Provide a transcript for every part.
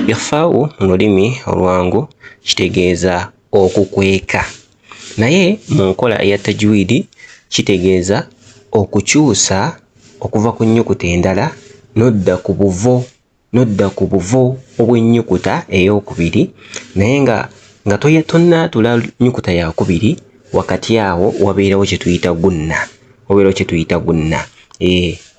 Ikhfa'u mu lulimi olwangu kitegeeza okukweka, naye mu nkola eya tajwidi kitegeeza okukyusa okuva ku nnyukuta endala nodda ku buvo obw'ennyukuta ey'okubiri, naye nga tonnaatula nnyukuta yakubiri, wakati awo wabeerawo kye tuyita gunna.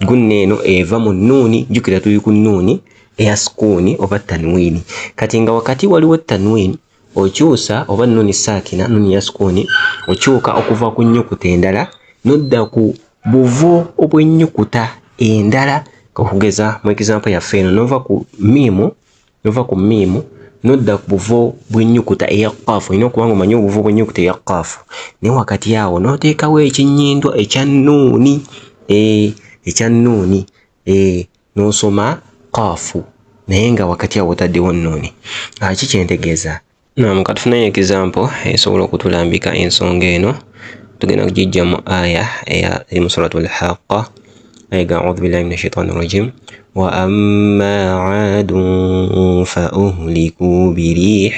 Gunna eno eva mu nnuuni, jjukira tuli ku nnuuni eya sukuuni oba tanwiini. Kati nga wakati waliwo tanwiini, okyusa oba nnuuni saakina, nnuuni ya sukuuni, okyuka okuva ku nnyukuta endala nodda ku buvo obw'ennyukuta endala. Okugeza mu example yaffe eno, nova ku miimu nodda ku buvo bw'ennyukuta eya qaafu. Olina okuba nga omanyi obuvo bw'ennyukuta eya qaafu, naye wakati awo n'oteekawo ekinnyindwa ekya nnuuni, n'osoma qaafu, naye nga wakati awo otaddewo nnuuni. Ki kyentegeeza? Ka tufunayo example esobola okutulambika ensonga eno. Tugenda kugijja mu aya eri mu suratul Haqqa. أعوذ بالله من الشيطان الرجيم وأما عاد فأهلكوا بريح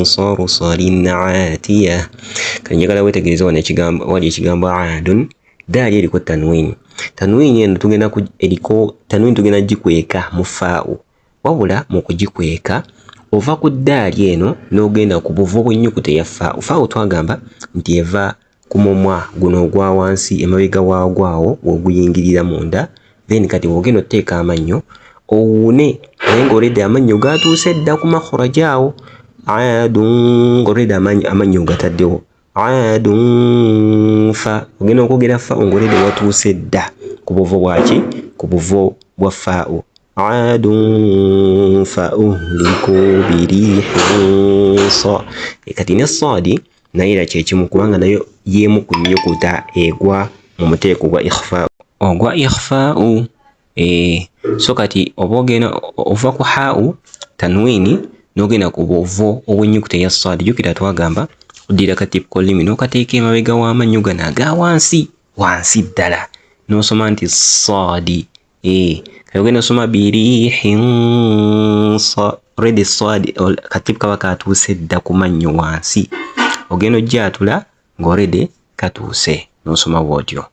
صرصر عاتية. Kanjagala weetegereze wano wali ekigambo aadun, daali eriko tanwiini. Tanwiini eno tugenda gikweka mu faa'u, wabula mu kugikweka ova ku daali eno n'ogenda ku buvo bw'ennyukuta eya faa'u. Faa'u twagamba nti eva ku mumwa guno ogwa wansi, emabega waagwo awo w'oguyingirira munda, then kati bw'ogenda otteeka amannyo owuune, naye ng'olidde amannyo gaatuuse dda ku makhraja awo. Aadun, ng'olidde amannyo gataddewo. Aadun fa, ogenda okwogera fa ng'olidde watuuse dda ku buvo bwaki? Ku buvo bwa faa'u. Aadun fa uhliku birihin sa. Kati ne saadi naye era kyekimu, kubanga nayo y'emu ku nnyukuta egwa mu muteeko gwa ikhfaa'u. So kati oba ogenda ova ku haa'u tanwiini n'ogenda ku buvo obw'ennyukuta eya saadi, jjukira twagamba oddira katikkol limi n'okateeka emabega w'amannyo gano aga wansi ddala, n'osoma nti saadi. Kati ogenda osoma birihin sa, already saadi kati kaba kaatuuse dda ku mannyo wansi, ogenda ojjaatula ng'olede katuuse, n'osoma bw'otyo.